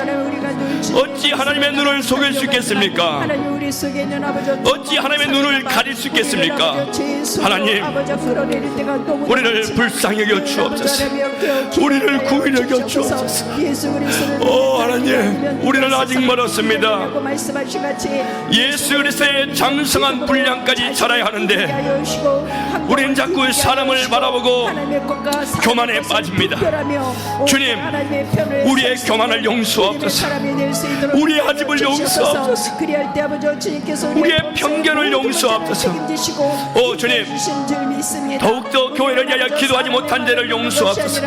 어찌 하나님의 눈을 속일 수 있겠습니까? 어찌 하나님의 눈을 가릴 수 있겠습니까? 하나님 우리를 불쌍히 여겨 주옵소서. 우리를 구히 여겨 주옵소서. 오 하나님 우리는 아직 멀었습니다. 예수 그리스도의 장성한 분량까지 자라야 하는데 우리는 자꾸 사람을 바라보고 교만에 빠집니다. 주님 우리의 교만을 용서하옵소서. 우리의 아집을 용서하옵소서. 우리의 편견을 용서하옵소서. 오 주님 더욱더 교회를 위하여 기도하지 못한 데를 용서하옵소서.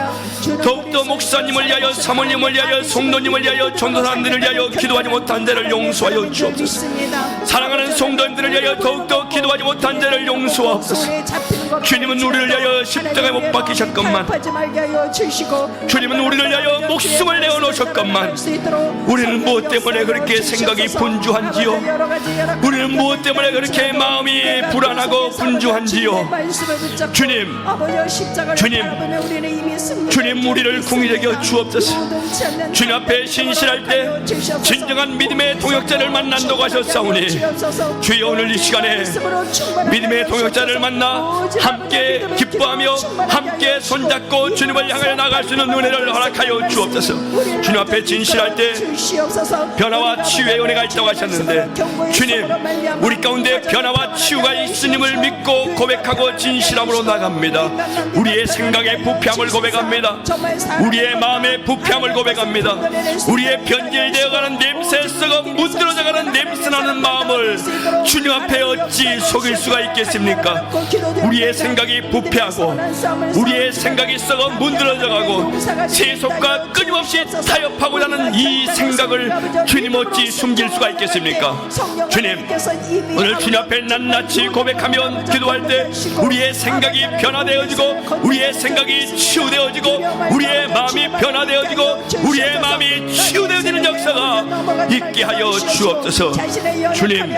더욱더 목사님을 위하여 사모님을 위하여 성도님을 위하여 전도사님들을 위하여 기도하지 못한 데를 용서하여 주옵소서. 사랑하는 성도님들을 위하여 더욱더 기도하지 못한 데를 용서하옵소서. 주님은 우리를 위하여 십자가에 못 박히셨건만 주님은 우리를 위하여 목숨을 내어놓으셨건만 우리는 무엇 때문에 그렇게 생각이 분주한지요? 우리는 무엇 때문에 그렇게 마음이 불안하고 분주한지요? 주님 우리를 궁히 여겨 주옵소서. 주님 앞에 신실할 때 진정한 믿음의 동역자를 만난다고 하셨사오니 주여 오늘 이 시간에 믿음의 동역자를 만나 함께 기뻐하며 함께 손잡고 주님을 향해 나갈 수 있는 은혜를 허락하여 주옵소서. 주님 앞에 진실할 때 변화와 치유의 은혜가 있다고 하셨는데 주님 우리 가운데 변화와 치유가 있으님을 믿고 고백하고 진실함으로 나갑니다. 우리의 생각의 부패함을 고백합니다. 우리의 마음의 부패함을 고백합니다. 우리의 변질되어가는 냄새 썩어 문드러져가는 냄새나는 마음을 주님 앞에 어찌 속일 수가 있겠습니까? 우리의 생각이 부패하고 우리의 생각이 썩어 문드러져가고 세속과 끊임없이 타협하고자 하는 이 생각을 주님 어찌 숨길 수가 있겠습니까? 주님 오늘 주님 앞에 낱낱이 고백하며 기도할 때 우리의 생각이 변화되어지고 우리의 생각이 치유되어지고 우리의 마음이 변화되어지고 우리의 마음이 치유되어지는 역사가 있게 하여 주옵소서. 주님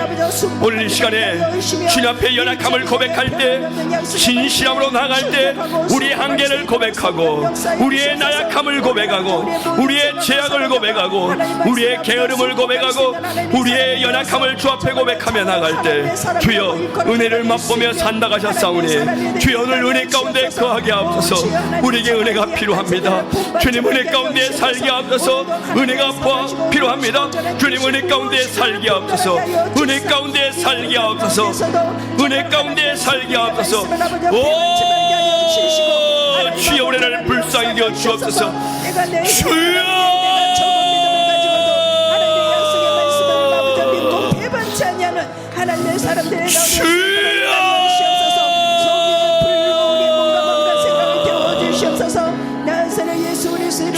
오늘 이 시간에 주님 앞에 연약함을 고백할 때 진실함으로 나아갈 때 우리의 한계를 고백하고 우리의 나약함을 고백하고 우리의 죄악을 고백하고 우리의 게으름을 고백하고 우리의 연약함을 주 앞에 고백하며 나갈 때 주여 은혜를 맛보며 산다 하셨사오니 주여 오늘 은혜 가운데 거하게 하옵소서. 우리에게 은혜가 필요합니다. 주님 은혜 가운데 살게 하옵소서. 은혜가 필요합니다. 주님 은혜 가운데 살게 하옵소서. 은혜 가운데 살게 하옵소서. 은혜 가운데 살게 하옵소서. 오 주여 우리를 불쌍히 여겨 주옵소서. 주여 하나님의 사람들의 주여 뭔가 생각을 태워주시옵소서. 나사렛 예수 그리스도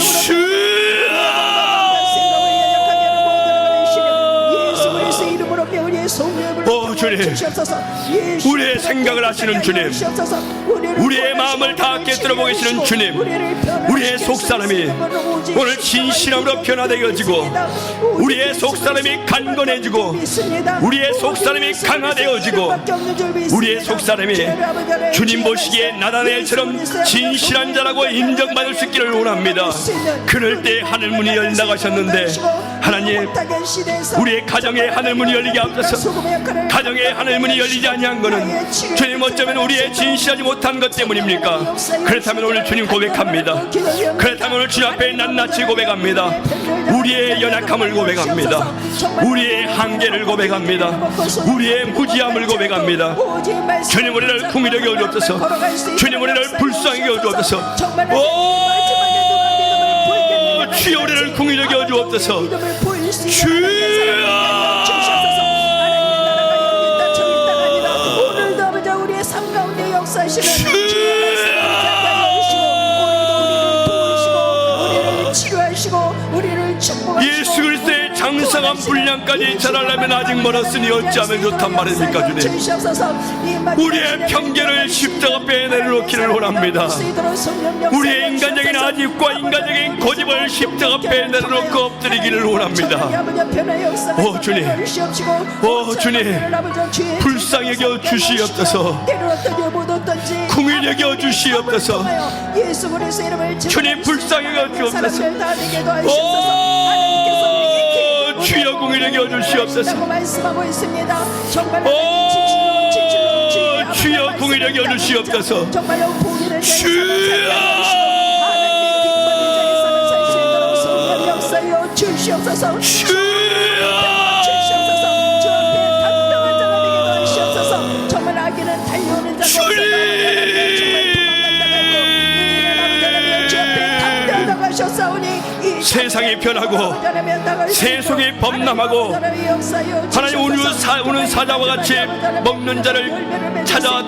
이름으로 주님 우리의 생각을 아시는 주님, 우리의 마음을 다 깨뜨려보고 계시는 주님, 우리의 속사람이 오늘 진실함으로 변화되어지고, 우리의 속사람이 강건해지고, 우리의 속사람이 강화되어지고, 우리의 속사람이 주님 보시기에 나다나엘처럼 진실한 자라고 인정받을 수 있기를 원합니다. 그럴 때 하늘문이 열린다고 하셨는데, 하나님, 우리의 가정에 하늘문이 열리게 하옵소서. 가정에 하늘문이 열리지 아니한 것은 주님 어쩌면 우리의 진실하지 못한 것 때문입니까? 그렇다면 오늘 주님 고백합니다. 그렇다면 오늘 주님 앞에 낱낱이 고백합니다. 우리의 연약함을 고백합니다. 우리의 한계를 고백합니다. 우리의 무지함을 고백합니다. 주님 우리를 궁일하게 여주옵소서. 주님 우리를 불쌍하게 여주옵소서. 주여 우리를 궁일하게 여주옵소서. 주여 예수 그리스도의 장성한 분량까지 자라려면 아직 멀었으니 어찌하면 좋단 말입니까 주님. 우리의 편견을 십자가 앞에 내려놓기를 원합니다. 우리의 인간적인 아집과 인간적인 고집을 십자가 앞에 내려놓고 엎드리기를 원합니다. 오 주님, 오 주님, 불쌍히 여겨 주시옵소서. 궁히 여겨 주시옵소서. 주님 불쌍히 여겨 주옵소서. 오 주여 궁히 여겨 주시옵소서. 오 주여 궁히 여겨 주시옵소서. 주여 세상이 변하고 세속이 범람하고 하나님 오는 사자와 같이 먹는 자를 찾아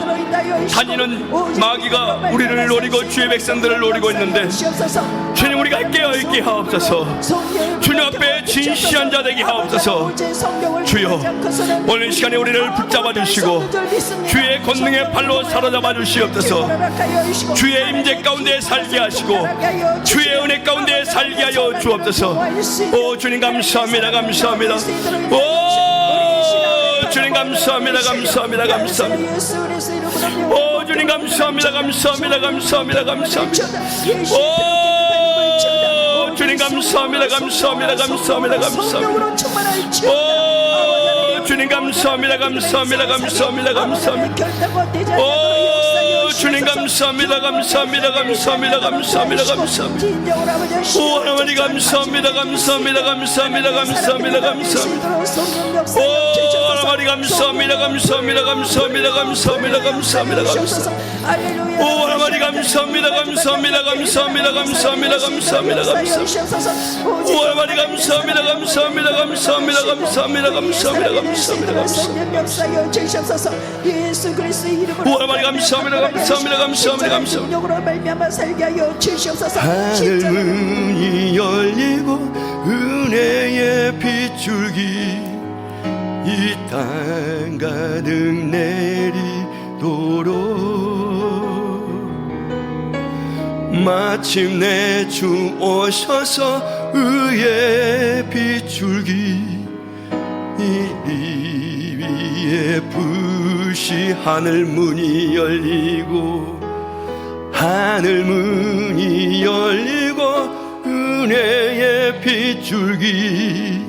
다니는 마귀가 우리를 노리고 주의 백성들을 노리고 있는데 주님 우리가 깨어있게 하옵소서. 주님 앞에 진실한 자 되게 하옵소서. 주여 오늘 시간에 우리를 붙잡아 주시고 주의 권능의 팔로 사로잡아 주시옵소서. 주의 임재 가운데 살게 하시고 주의 은혜 가운데 살게 하여 주옵소서. 오 주님 감사합니다. 감사합니다. 오 주님 감사합니다. 감사합니다. 감사합니다. 오 주님 감사합니다. 감사합니다. 감사합니다. 감사합니다. 오 주님 감사합니다. 감사합니다. 감사합니다. 감사합니다. 오 주님 감사합니다. 감사합니다. 감사합니다. 감사합니다. 오 주님 감사합니다. 감사합니다. 감사합니다. 감사합니다. 감사합니다. 오 하나님 감사합니다. 감사합니다. 감사합니다. 감사합니다. 감사합니다. 오 하나님 감사합니다. 감사합니다. 감사합니다. 감사합니다. 감사합니다. 감사합니다. 오 하나님 감사합니다. 감사합니다. 감사합니다. 감사합니다. 감사합니다. 감사합니다. 오 하나님 감사합니다. 감사합니다. 감사합니다. 감사합니다. 감사합니다. 감사합니다. 감사합니다. 오 하나님 감사합니다. 감사합니다. 감사합니다. 감사합니다. 하늘 문이 열리고 은혜의 빗줄기 이 땅 가득 내리도록 마침내 주 오셔서 의의 빗줄기 이 위에 부시 하늘 문이 열리고 하늘 문이 열리고 은혜의 빗줄기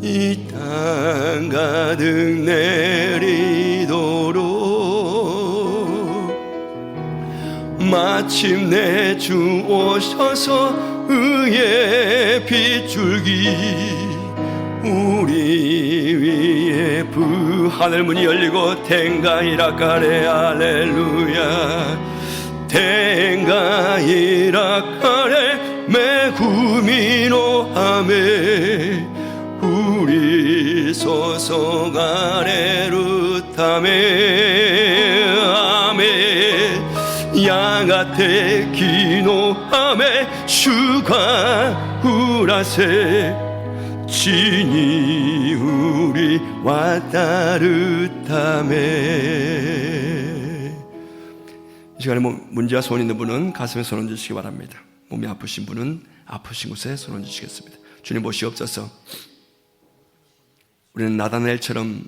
이 땅 가득 내리도록 마침내 주 오셔서 의의 빗줄기 우리 위에 하늘문이 열리고 텐가이라카레 할렐루야 텐가이라카레 메구미노 하메 우리 소속 아레루타메 아메 야가테 기노하메 슈가 우라세 진이 우리와 따르다매. 이 시간에 문제와 소원 있는 분은 가슴에 손 얹으시기 바랍니다. 몸이 아프신 분은 아프신 곳에 손 얹으시겠습니다. 주님 보시옵소서. 우리는 나다나엘처럼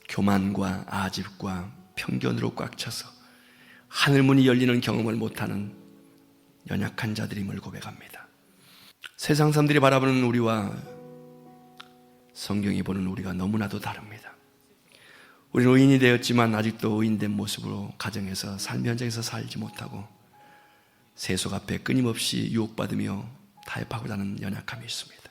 교만과 아집과 편견으로 꽉 차서 하늘문이 열리는 경험을 못하는 연약한 자들임을 고백합니다. 세상 사람들이 바라보는 우리와 성경이 보는 우리가 너무나도 다릅니다. 우리는 의인이 되었지만 아직도 의인된 모습으로 가정에서 삶의 현장에서 살지 못하고 세속 앞에 끊임없이 유혹받으며 타협하고자 하는 연약함이 있습니다.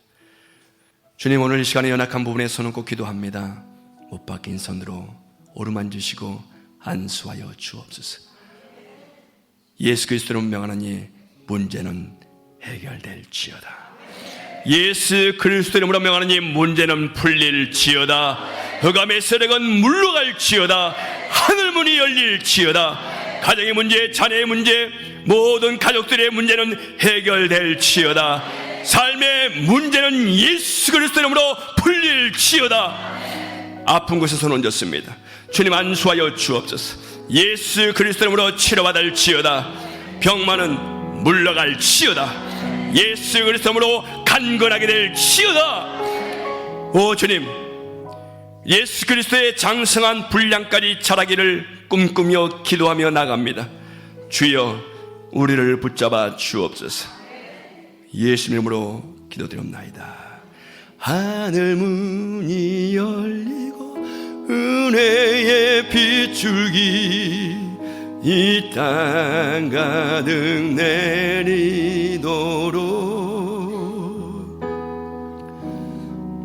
주님, 오늘 이 시간에 연약한 부분에 손을 꼭 기도합니다. 못 박힌 손으로 오르만주시고 안수하여 주옵소서. 예수 그리스도로 명하노니 문제는 해결될지어다. 예수 그리스도 이름으로 명하노니 문제는 풀릴지어다. 흑암의 세력은 물러갈지어다. 하늘문이 열릴지어다. 가정의 문제, 자녀의 문제, 모든 가족들의 문제는 해결될지어다. 삶의 문제는 예수 그리스도 이름으로 풀릴지어다. 아픈 곳에 손 얹었습니다. 주님 안수하여 주옵소서. 예수 그리스도 이름으로 치료받을지어다. 병만은 물러갈지어다. 예수 그리스도 이름으로 강건하게 될지어다. 오 주님, 예수 그리스도의 장성한 분량까지 자라기를 꿈꾸며 기도하며 나갑니다. 주여 우리를 붙잡아 주옵소서. 예수 이름으로 기도드립나이다. 하늘 문이 열리고 은혜의 빗줄기 이 땅 가득 내리도록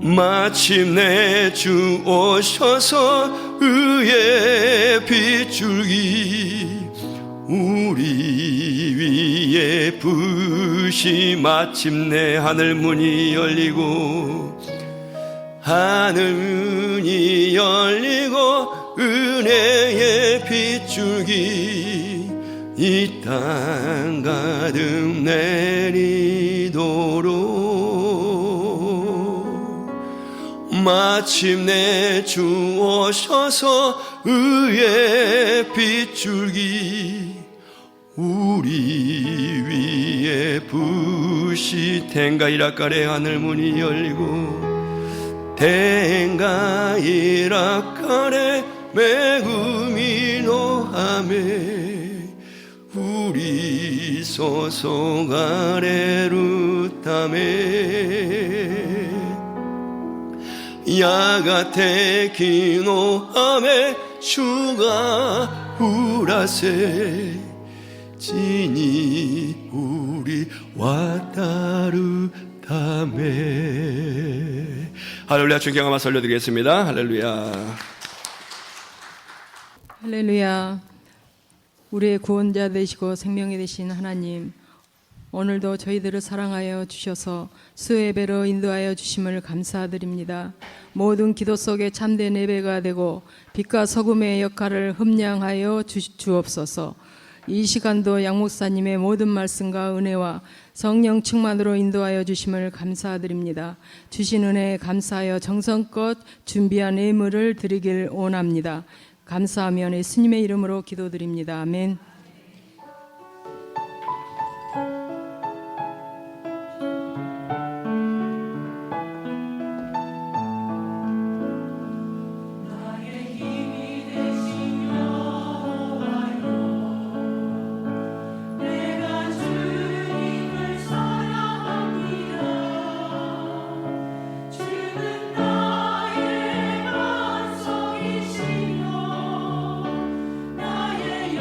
마침내 주 오셔서 의의 빗줄기 우리 위에 부으시. 마침내 하늘문이 열리고 하늘문이 열리고 은혜의 빗줄기 이 땅 가득 내리도록 마침내 주 오셔서 의의 빗줄기 우리 위에 부으시. 텐가 이라카레 하늘문이 열리고 텐가 이라카레 매금이 노하메 우리 소속 아래루타메 야가테 기노하메 주가 우라세 진이 우리 와따르다메. 할렐루야. 주께 한번 올려드리겠습니다. 할렐루야. 할렐루야. 우리의 구원자 되시고 생명이 되신 하나님, 오늘도 저희들을 사랑하여 주셔서 수예배로 인도하여 주심을 감사드립니다. 모든 기도 속에 참된 예배가 되고 빛과 소금의 역할을 흠량하여 주옵소서. 이 시간도 양 목사님의 모든 말씀과 은혜와 성령 충만으로 인도하여 주심을 감사드립니다. 주신 은혜에 감사하여 정성껏 준비한 예물을 드리길 원합니다. 감사하며 예수님의 이름으로 기도드립니다. 아멘. 나의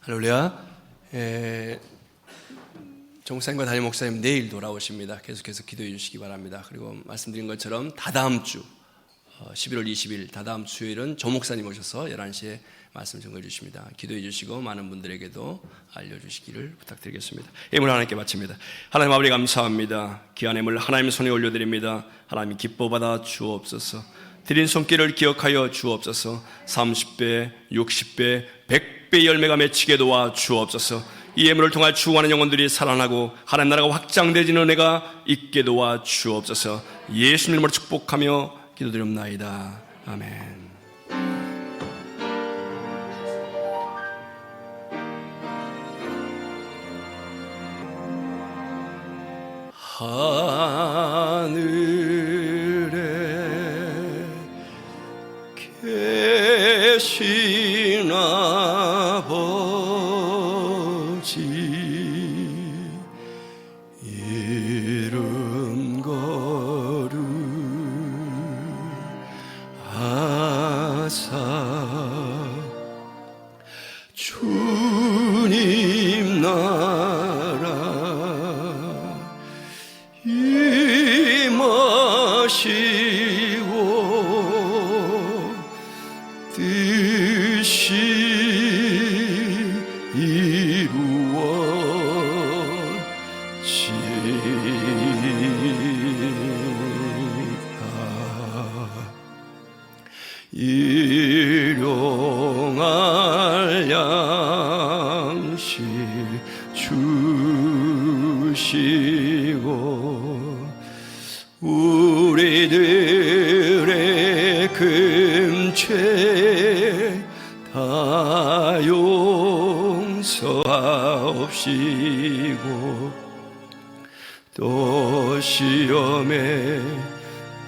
할렐루야. 정목사님과 담임 목사님 내일 돌아오십니다. 계속해서 기도해 주시기 바랍니다. 그리고 말씀드린 것처럼 다다음 주 11월 20일 다다음 수요일은 정목사님 오셔서 11시에 말씀 전해 주십니다. 기도해 주시고 많은 분들에게도 알려주시기를 부탁드리겠습니다. 예물 하나님께 바칩니다. 하나님 아버지 감사합니다. 귀한 예물 하나님 손에 올려드립니다. 하나님 기뻐 받아 주옵소서. 드린 손길을 기억하여 주옵소서. 30배, 60배, 100배 열매가 맺히게 도와 주옵소서. 이 예물을 통해 추구하는 영혼들이 살아나고 하나님 나라가 확장되지는 은혜가 있게 도와 주옵소서. 예수님 이름으로 축복하며 기도드립나이다. 아멘. 하늘에 계신 아버지 이름 거룩하사 주님 나라 임하시고 뜻이 이루어지다. 일용할 양식 주시고 우리들의 금죄 다 용서하옵시고 또 시험에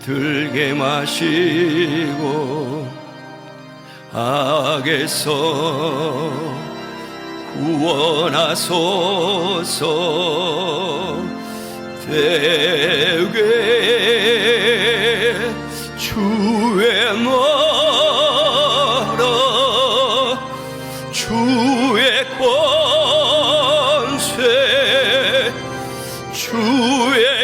들게 마시고 악에서 구원하소서. 대개 주의 나라 주의 권세 주의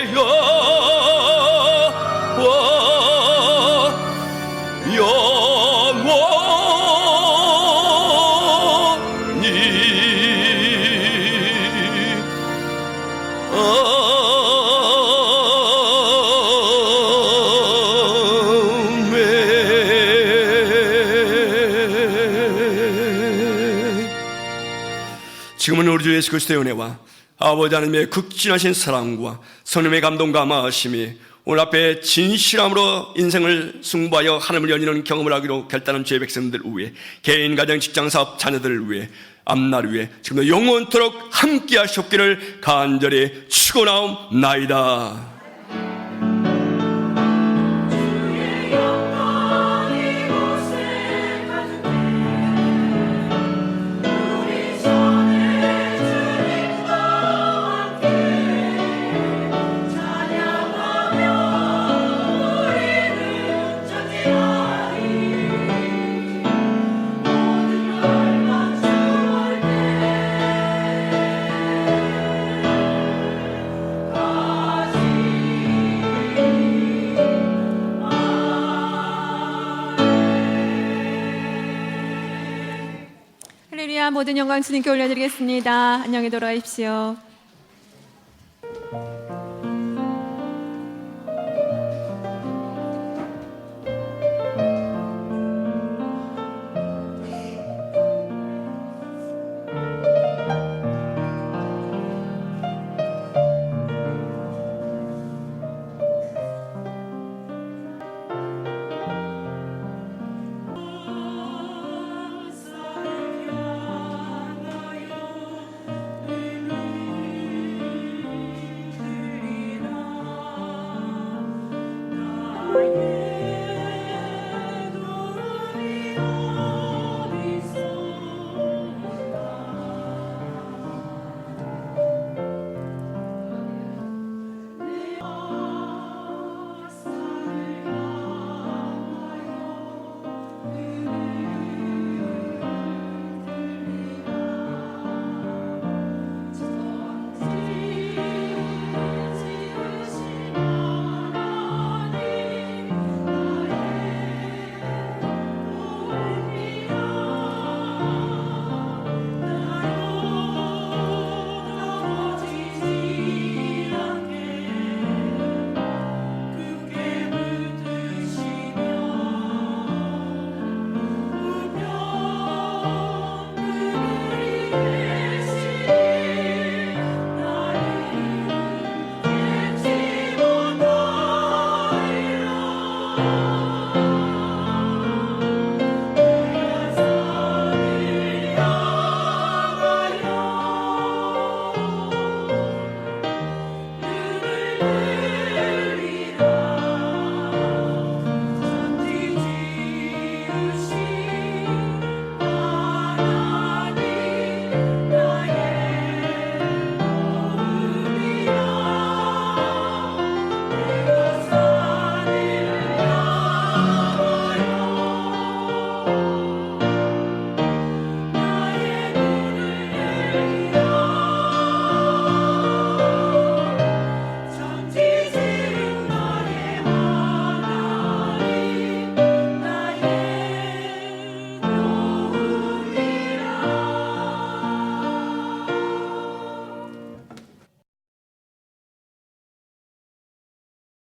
지금은 우리 주 예수 그리스도의 은혜와 아버지 하나님의 극진하신 사랑과 성령의 감동과 마하심이 오늘 앞에 진실함으로 인생을 승부하여 하나님을 연인하는 경험을 하기로 결단한 주의 백성들 위해 개인, 가정, 직장, 사업, 자녀들을 위해 앞날 위해 지금도 영원토록 함께 하셨기를 간절히 축원하옵나이다. 모든 영광 주님께 올려드리겠습니다. 안녕히 돌아가십시오.